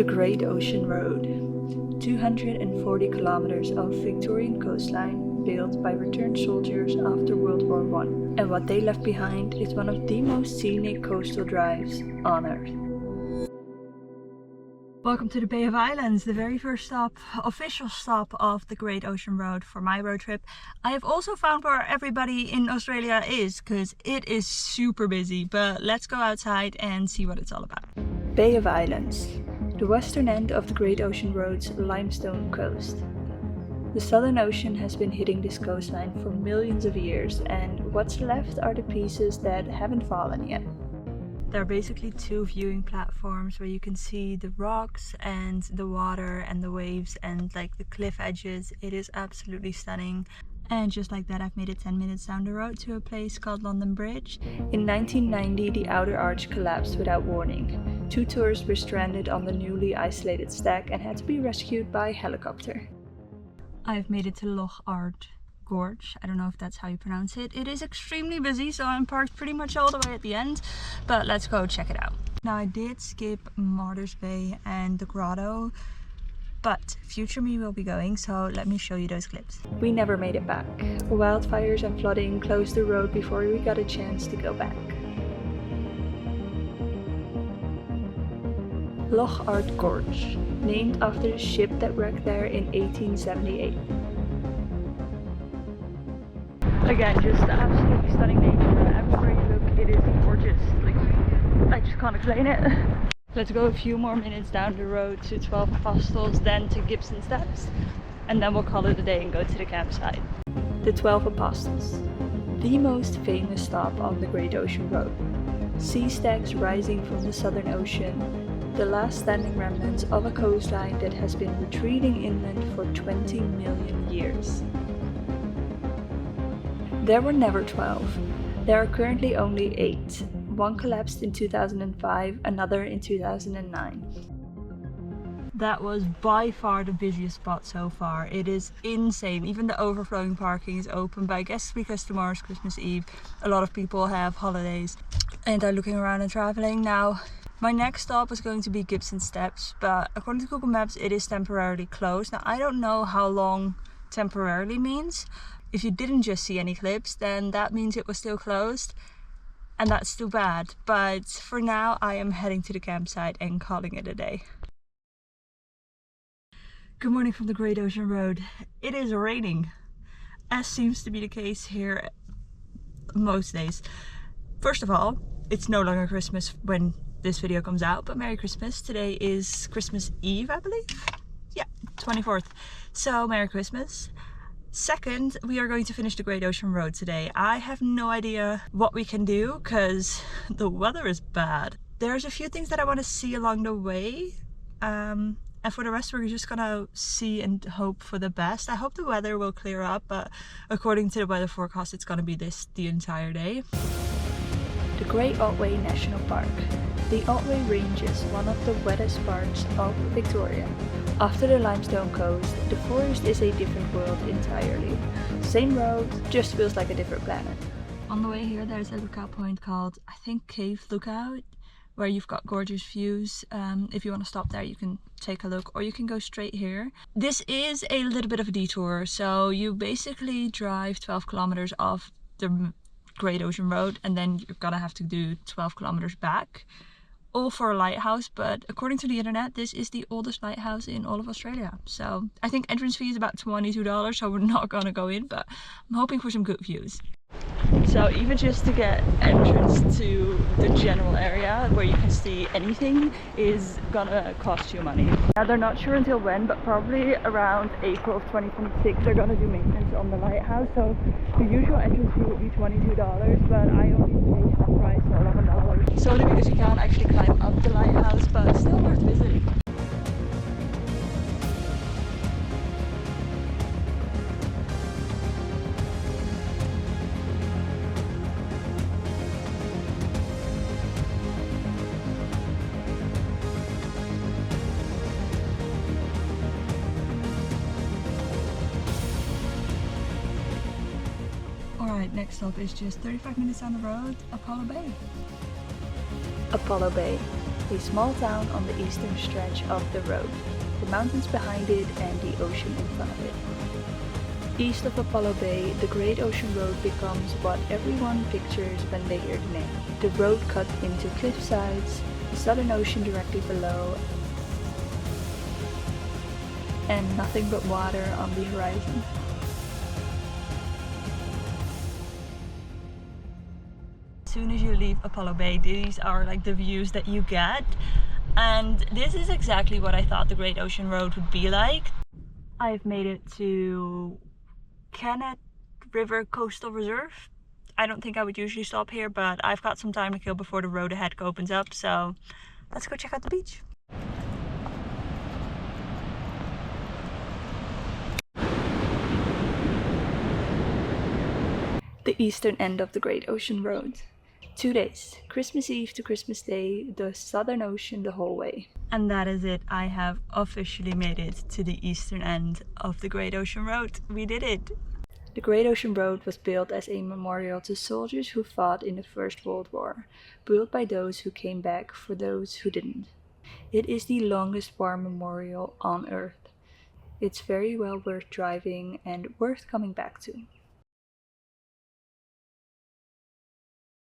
The Great Ocean Road, 240 kilometers of Victorian coastline built by returned soldiers after World War I, and what they left behind is one of the most scenic coastal drives on Earth. Welcome to the Bay of Islands, the very first stop, official stop of the Great Ocean Road for my road trip. I have also found where everybody in Australia is, because it is super busy, but let's go outside and see what it's all about. Bay of Islands, the western end of the Great Ocean Road's limestone coast. The Southern Ocean has been hitting this coastline for millions of years, and what's left are the pieces that haven't fallen yet. There are basically two viewing platforms where you can see the rocks and the water and the waves and like the cliff edges. It is absolutely stunning. And just like that, I've made it 10 minutes down the road to a place called London Bridge. In 1990, the outer arch collapsed without warning. Two tourists were stranded on the newly isolated stack and had to be rescued by helicopter. I've made it to Loch Ard Gorge. I don't know if that's how you pronounce it. It is extremely busy, so I'm parked pretty much all the way at the end, but let's go check it out. Now, I did skip Martyrs Bay and the grotto, but future me will be going, so let me show you those clips. We never made it back. Wildfires and flooding closed the road before we got a chance to go back. Loch Ard Gorge, named after the ship that wrecked there in 1878. Again, just absolutely stunning nature. Everywhere you look, it is gorgeous. Like, I just can't explain it. Let's go a few more minutes down the road to 12 Apostles, then to Gibson Steps, and then we'll call it a day and go to the campsite. The 12 Apostles, the most famous stop on the Great Ocean Road. Sea stacks rising from the Southern Ocean, the last standing remnants of a coastline that has been retreating inland for 20 million years. There were never 12. There are currently only 8. One collapsed in 2005, another in 2009. That was by far the busiest spot so far. It is insane. Even the overflowing parking is open, but I guess because tomorrow's Christmas Eve, a lot of people have holidays and are looking around and traveling. Now, my next stop is going to be Gibson Steps, but according to Google Maps, it is temporarily closed. Now, I don't know how long temporarily means. If you didn't just see any clips, then that means it was still closed, and that's too bad. But for now, I am heading to the campsite and calling it a day. Good morning from the Great Ocean Road. It is raining, as seems to be the case here most days. First of all, it's no longer Christmas when this video comes out, but Merry Christmas. Today is Christmas Eve, I believe. Yeah, 24th. So Merry Christmas. Second, we are going to finish the Great Ocean Road today. I have no idea what we can do because the weather is bad. There's a few things that I want to see along the way, and for the rest we're just gonna see and hope for the best. I hope the weather will clear up, but according to the weather forecast it's gonna be this the entire day. The Great Otway National Park. The Otway Range is one of the wettest parts of Victoria. After the limestone coast, the forest is a different world entirely. Same road, just feels like a different planet. On the way here there's a lookout point called, I think, Cave Lookout, where you've got gorgeous views. If you want to stop there you can take a look, or you can go straight here. This is a little bit of a detour, so you basically drive 12 kilometers off the Great Ocean Road and then you're gonna have to do 12 kilometers back. All for a lighthouse, but according to the internet, this is the oldest lighthouse in all of Australia. So I think entrance fee is about $22, so we're not gonna go in, but I'm hoping for some good views. So even just to get entrance to the general area where you can see anything is gonna cost you money. Now they're not sure until when, but probably around April of 2026 they're gonna do maintenance on the lighthouse. So the usual entrance fee would be $22, but I only paid half price, so $11. Solely because you can't actually climb up the lighthouse, but it's still worth visiting. Alright, next stop is just 35 minutes down the road, Apollo Bay. Apollo Bay, a small town on the eastern stretch of the road, the mountains behind it and the ocean in front of it. East of Apollo Bay, the Great Ocean Road becomes what everyone pictures when they hear the name. The road cut into cliffsides, the Southern Ocean directly below, and nothing but water on the horizon. As soon as you leave Apollo Bay, these are like the views that you get, and this is exactly what I thought the Great Ocean Road would be like. I've made it to Kennet River Coastal Reserve. I don't think I would usually stop here, but I've got some time to kill before the road ahead opens up, so let's go check out the beach. The eastern end of the Great Ocean Road. 2 days, Christmas Eve to Christmas Day, the Southern Ocean the whole way. And that is it. I have officially made it to the eastern end of the Great Ocean Road. We did it! The Great Ocean Road was built as a memorial to soldiers who fought in the First World War, built by those who came back for those who didn't. It is the longest war memorial on Earth. It's very well worth driving and worth coming back to.